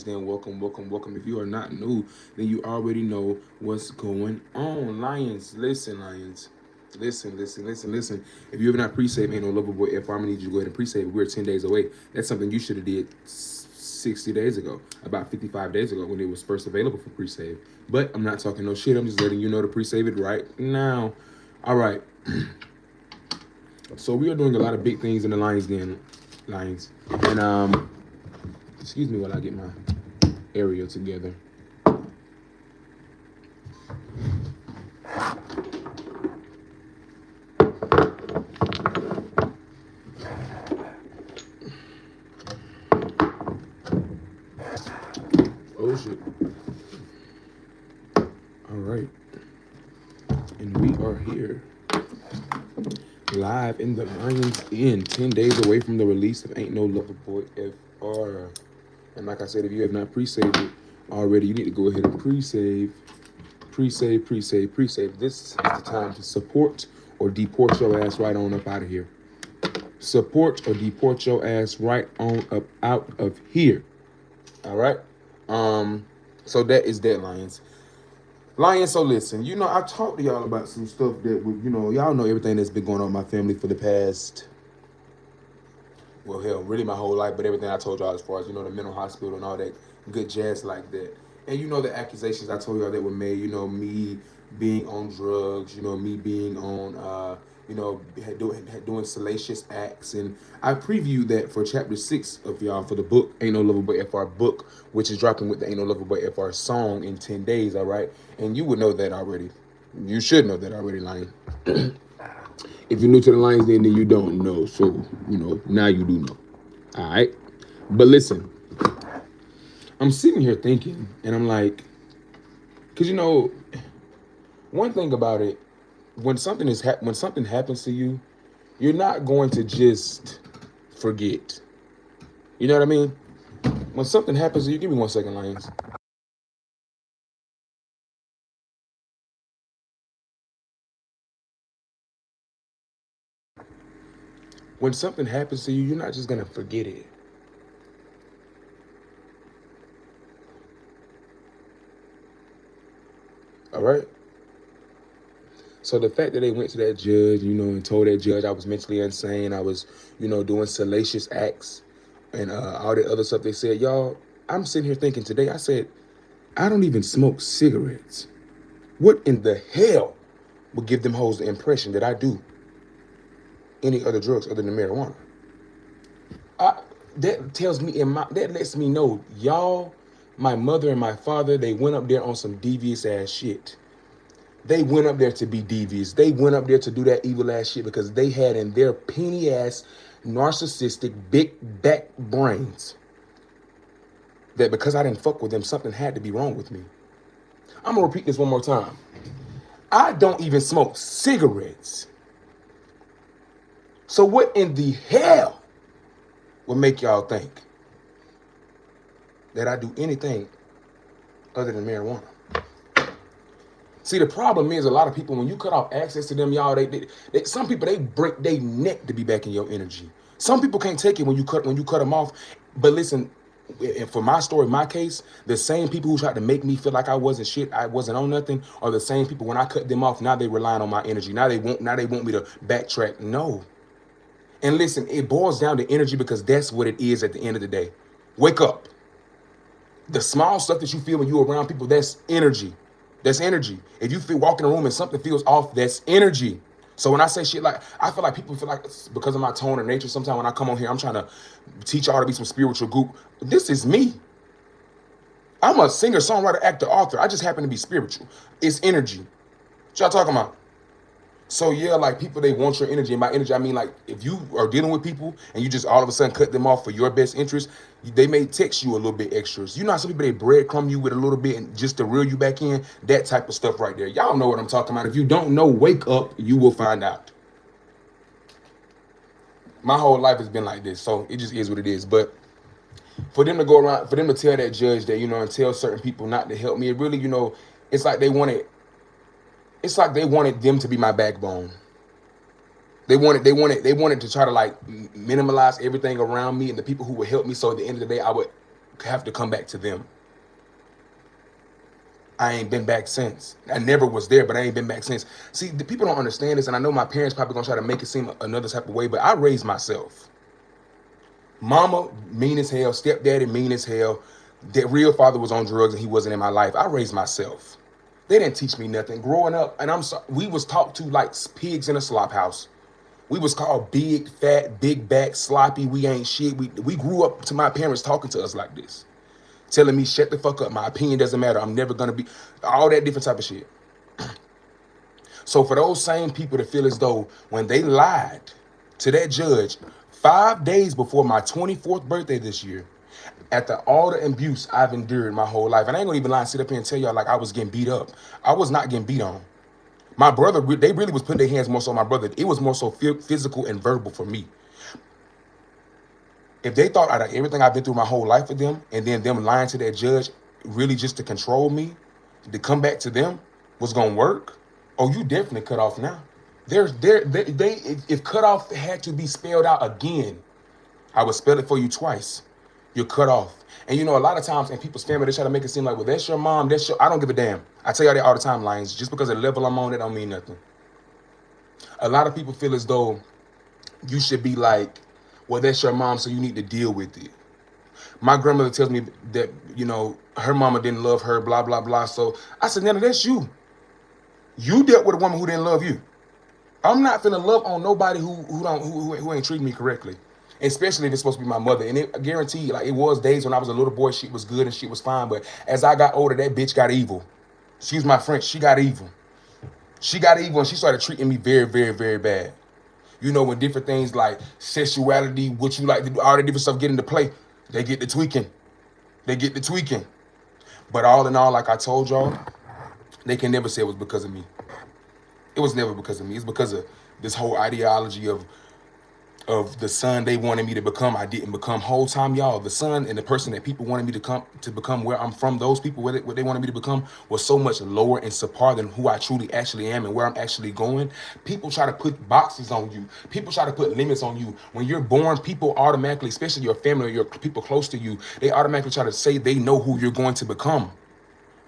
then welcome. If you are not new, then you already know what's going on. Lions, listen, Lions. Listen. If you have not pre-saved Ain't No Lover Boy FR, I need you to go ahead and pre-save. We're 10 days away. That's something you should have did 60 days ago, about 55 days ago when it was first available for pre-save. But I'm not talking no shit. I'm just letting you know to pre-save it right now. All right. So we are doing a lot of big things in the Lions Den, Lions. And excuse me while I get my area together. Oh shit. All right. And we are here live in the Lions Den, 10 days away from the release of Ain't No Lover Boy FR. And like I said, if you have not pre-saved it already, you need to go ahead and pre-save. This is the time to support or deport your ass right on up out of here. Support or deport your ass right on up out of here. All right? So that is that, Lions. Lions, so listen, I talked to y'all about some stuff that, y'all know everything that's been going on in my family for the past, well, hell, really my whole life, but everything I told y'all as far as, the mental hospital and all that good jazz like that. And the accusations I told y'all that were made, me being on drugs, me being on, doing salacious acts. And I previewed that for chapter 6 of y'all for the book, Ain't No Lover Boy FR book, which is dropping with the Ain't No Lover Boy FR song in 10 days, all right? And you would know that already. You should know that already, Lion. If you're new to the Lions, then you don't know. So, now you do know. All right? But listen, I'm sitting here thinking, and I'm like, because, one thing about it, when something happens to you, you're not going to just forget. You know what I mean? When something happens to you, give me 1 second, Lions. When something happens to you, you're not just going to forget it. All right? So the fact that they went to that judge, and told that judge I was mentally insane, I was, doing salacious acts and all that other stuff they said, y'all, I'm sitting here thinking today, I said, I don't even smoke cigarettes. What in the hell would give them hoes the impression that I do any other drugs other than marijuana? That tells me, that lets me know, y'all, my mother and my father, they went up there on some devious ass shit. They went up there to be devious. They went up there to do that evil ass shit because they had in their penny ass, narcissistic, big back brains that because I didn't fuck with them, something had to be wrong with me. I'm gonna repeat this one more time. I don't even smoke cigarettes. So what in the hell would make y'all think that I do anything other than marijuana? See, the problem is a lot of people, when you cut off access to them, y'all, some people, they break their neck to be back in your energy. Some people can't take it when you cut them off. But listen, for my story, my case, the same people who tried to make me feel like I wasn't shit, I wasn't on nothing, are the same people when I cut them off, now they relying on my energy. Now they want me to backtrack. No. And listen, it boils down to energy because that's what it is at the end of the day. Wake up. The small stuff that you feel when you're around people, that's energy. That's energy. If you walk in a room and something feels off, that's energy. So when I say shit like, I feel like people feel like it's because of my tone or nature. Sometimes when I come on here, I'm trying to teach y'all to be some spiritual goop. This is me. I'm a singer, songwriter, actor, author. I just happen to be spiritual. It's energy. What y'all talking about? So yeah, like people, they want your energy. And by energy, I mean like if you are dealing with people and you just all of a sudden cut them off for your best interest, they may text you a little bit extras. You know how some people, they breadcrumb you with a little bit and just to reel you back in, that type of stuff right there. Y'all know what I'm talking about. If you don't know, wake up, you will find out. My whole life has been like this, so it just is what it is. But for them to go around, for them to tell that judge that, and tell certain people not to help me, it really, it's like they wanted them to be my backbone. They wanted to try to like minimalize everything around me and the people who would help me. So at the end of the day, I would have to come back to them. I ain't been back since. I never was there, but I ain't been back since. See, the people don't understand this, and I know my parents probably gonna try to make it seem another type of way, but I raised myself. Mama mean as hell, stepdaddy mean as hell. That real father was on drugs and he wasn't in my life. I raised myself. They didn't teach me nothing. Growing up, and I'm sorry, we was talked to like pigs in a slop house. We was called big, fat, big back, sloppy. We ain't shit. We grew up to my parents talking to us like this. Telling me, shut the fuck up. My opinion doesn't matter. I'm never going to be, all that different type of shit. So for those same people to feel as though when they lied to that judge 5 days before my 24th birthday this year, after all the abuse I've endured my whole life, and I ain't gonna even lie and sit up here and tell y'all like I was getting beat up. I was not getting beat on. My brother, they really was putting their hands more so on my brother. It was more so physical and verbal for me. If they thought out of everything I've been through my whole life with them, and then them lying to that judge, really just to control me, to come back to them, was gonna work, oh, you definitely cut off now. If cut off had to be spelled out again, I would spell it for you twice. You're cut off. And you know, a lot of times in people's family, they try to make it seem like, well, that's your mom, that's your, I don't give a damn. I tell y'all that all the time, Lions. Just because of the level I'm on, it don't mean nothing. A lot of people feel as though you should be like, well, that's your mom, so you need to deal with it. My grandmother tells me that, you know, her mama didn't love her, blah, blah, blah. So I said, Nana, that's you. You dealt with a woman who didn't love you. I'm not finna love on nobody who ain't treating me correctly. Especially if it's supposed to be my mother. And I guarantee you, like, it was days when I was a little boy, shit was good and shit was fine. But as I got older, that bitch got evil. Excuse my French, she got evil. She got evil and she started treating me very, very, very bad. You know, when different things like sexuality, what you like to do, all the different stuff get into play, they get to tweaking. They get to tweaking. But all in all, like I told y'all, they can never say it was because of me. It was never because of me. It's because of this whole ideology of the son they wanted me to become. I didn't become. Whole time, y'all, the son and the person that people wanted me to become where I'm from, those people, what they wanted me to become was so much lower and subpar than who I truly actually am and where I'm actually going. People try to put boxes on you. People try to put limits on you. When you're born, people automatically, especially your family or your people close to you, they automatically try to say they know who you're going to become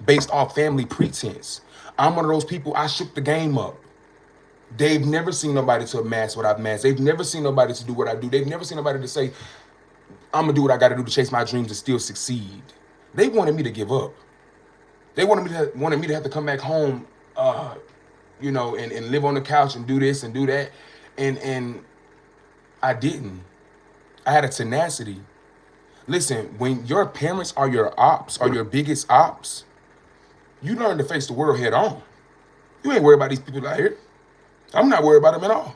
based off family pretense. I'm one of those people, I shook the game up. They've never seen nobody to amass what I've amassed. They've never seen nobody to do what I do. They've never seen nobody to say, I'm gonna do what I gotta do to chase my dreams and still succeed. They wanted me to give up. They wanted me to have to come back home, you know, and live on the couch and do this and do that. And I didn't. I had a tenacity. Listen, when your parents are your ops, are your biggest ops, you learn to face the world head on. You ain't worried about these people out here. I'm not worried about them at all.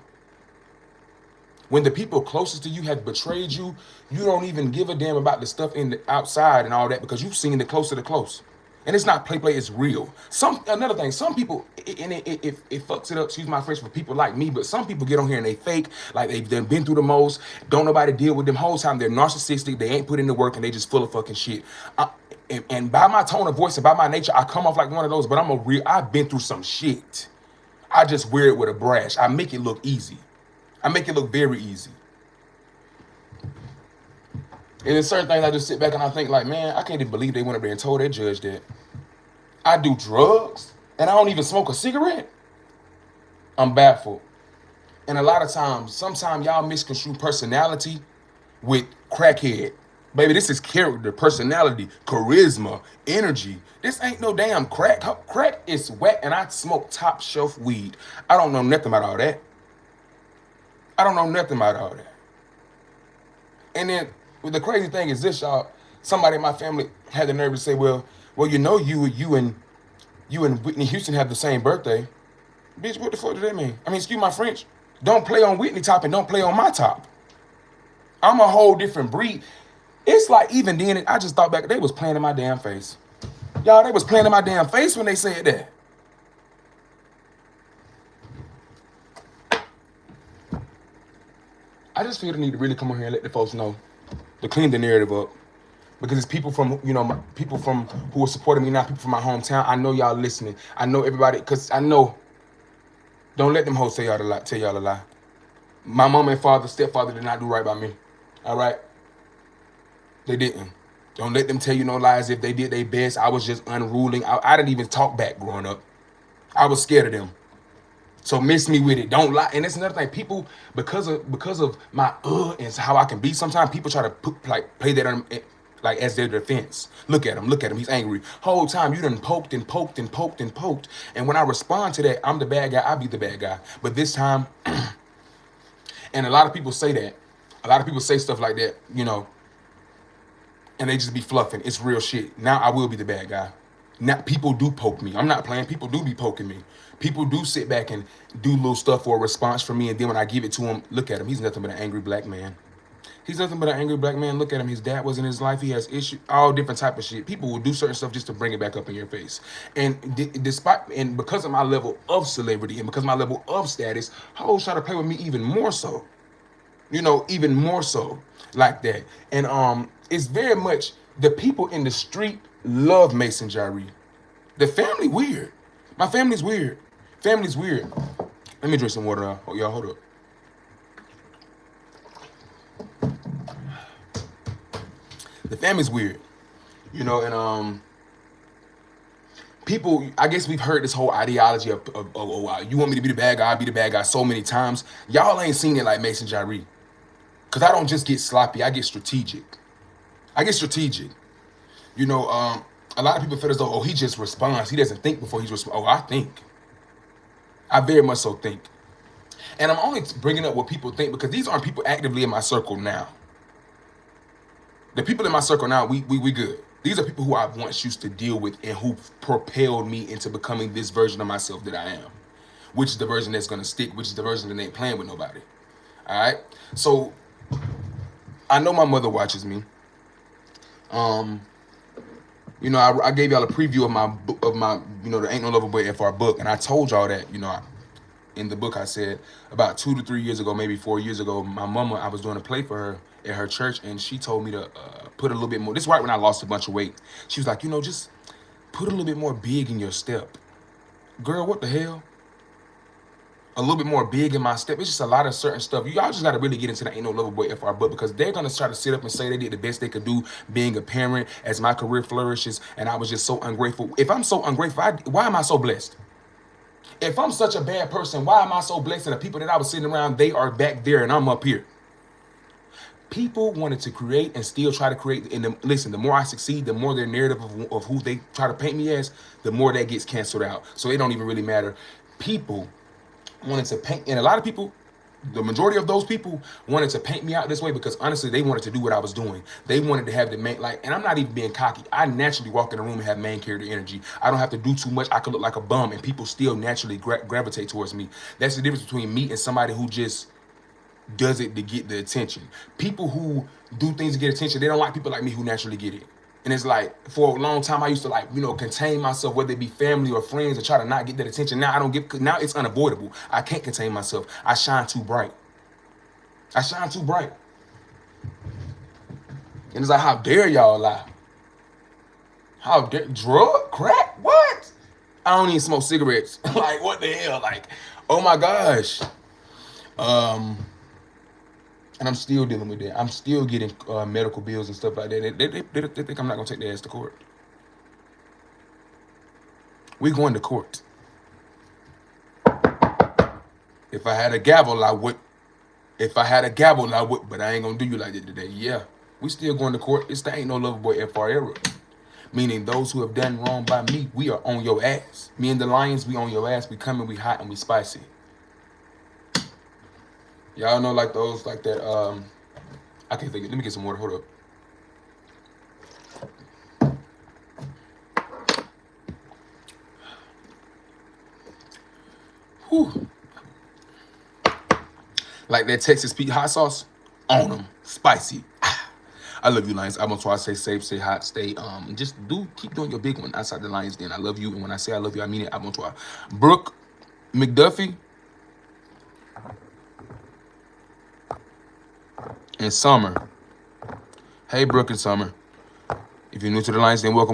When the people closest to you have betrayed you, you don't even give a damn about the stuff in the outside and all that because you've seen the close to the close. And it's not play, it's real. Another thing, some people, and it fucks it up, excuse my French, for people like me, but some people get on here and they fake, like they've been through the most, don't nobody deal with them whole time, they're narcissistic, they ain't put in the work, and they just full of fucking shit. And by my tone of voice and by my nature, I come off like one of those, but I've been through some shit. I just wear it with a brash. I make it look easy. I make it look very easy. And there's certain things I just sit back and I think like, man, I can't even believe they went up there and told that judge that I do drugs and I don't even smoke a cigarette. I'm baffled. And a lot of times, sometimes y'all misconstrue personality with crackhead. Baby, this is character, personality, charisma, energy. This ain't no damn crack. Crack is whack, and I smoke top shelf weed. I don't know nothing about all that. I don't know nothing about all that. And then the crazy thing is this, y'all. Somebody in my family had the nerve to say, well, you know, you and Whitney Houston have the same birthday. Bitch, what the fuck does that mean? I mean, excuse my French. Don't play on Whitney top and don't play on my top. I'm a whole different breed. It's like even then, I just thought back, they was playing in my damn face. Y'all, they was playing in my damn face when they said that. I just feel the need to really come on here and let the folks know, to clean the narrative up. Because it's people from, you know, people from who are supporting me now, people from my hometown. I know y'all listening. I know everybody, because I know, don't let them hoes tell y'all a lie. My mom and stepfather did not do right by me. All right? They didn't. Don't let them tell you no lies. If they did their best, I was just unruling. I didn't even talk back growing up. I was scared of them. So miss me with it. Don't lie. And that's another thing. People, because of my and how I can be, sometimes people try to play that on like as their defense. Look at him. Look at him. He's angry. Whole time you done poked and poked and poked and poked. And when I respond to that, I'm the bad guy. I be the bad guy. But this time, and a lot of people say that. A lot of people say stuff like that, you know, and they just be fluffing. It's real shit. Now I will be the bad guy. Now people do poke me. I'm not playing. People do be poking me. People do sit back and do little stuff for a response from me, and then when I give it to him, look at him. He's nothing but an angry black man. He's nothing but an angry black man. Look at him. His dad was in his life. He has issues, all different type of shit. People will do certain stuff just to bring it back up in your face. And because of my level of celebrity and because of my level of status, hoes try to play with me even more so. You know, even more so like that. And it's very much the people in the street love Mason Jyree. The family weird. My family's weird. Family's weird. Let me drink some water. Oh, y'all, hold up. The family's weird. You know, and people, I guess we've heard this whole ideology of you want me to be the bad guy, I'll be the bad guy so many times. Y'all ain't seen it like Mason Jyree. Because I don't just get sloppy, I get strategic. You know, a lot of people feel as though, he just responds. He doesn't think before he's responds. I think. I very much so think. And I'm only bringing up what people think because these aren't people actively in my circle now. The people in my circle now, we good. These are people who I once used to deal with and who propelled me into becoming this version of myself that I am. Which is the version that's going to stick, which is the version that ain't playing with nobody. All right? So, I know my mother watches me. You know, I gave y'all a preview of my, you know, the Ain't No Lover Boy FR book, and I told y'all that, you know, in the book I said about 2 to 3 years ago, maybe 4 years ago, my mama, I was doing a play for her at her church, and she told me to put a little bit more. This is right when I lost a bunch of weight. She was like, you know, just put a little bit more big in your step. Girl, what the hell? A little bit more big in my step. It's just a lot of certain stuff. Y'all just got to really get into the Ain't No Lover Boy FR book because they're going to try to sit up and say they did the best they could do being a parent as my career flourishes, and I was just so ungrateful. If I'm so ungrateful, why am I so blessed? If I'm such a bad person, why am I so blessed? And the people that I was sitting around, they are back there and I'm up here. People wanted to create and still try to create. And listen, the more I succeed, the more their narrative of who they try to paint me as, the more that gets canceled out. So it don't even really matter. People wanted to paint, and a lot of people, the majority of those people wanted to paint me out this way because honestly, they wanted to do what I was doing. They wanted to have the main, like, and I'm not even being cocky. I naturally walk in a room and have main character energy. I don't have to do too much. I could look like a bum and people still naturally gravitate towards me. That's the difference between me and somebody who just does it to get the attention. People who do things to get attention, they don't like people like me who naturally get it. And it's like, for a long time, I used to, like, you know, contain myself, whether it be family or friends, and try to not get that attention. Now I don't get, now it's unavoidable. I can't contain myself. I shine too bright. And it's like, how dare y'all lie? How dare, drug, crack, what? I don't even smoke cigarettes. Like, what the hell? Like, oh my gosh. And I'm still dealing with that. I'm still getting medical bills and stuff like that. They think I'm not going to take their ass to court. We're going to court. If I had a gavel, I would. But I ain't going to do you like that today. Yeah, we still going to court. It's the Ain't No Lover Boy FR era. Meaning those who have done wrong by me, we are on your ass. Me and the Lions, we on your ass. We coming, we hot, and we spicy. Y'all know, like those, like that, I can't think of it. Let me get some water, hold up. Whew. Like that Texas Pete hot sauce, on them, spicy. I love you, Lions. I'm gonna try to stay safe, stay hot, stay, just keep doing your big one outside the Lions den. I love you, and when I say I love you, I mean it. I'm gonna try. Brooke McDuffie and Summer. Hey, Brooke and Summer. If you're new to the Lions, then welcome.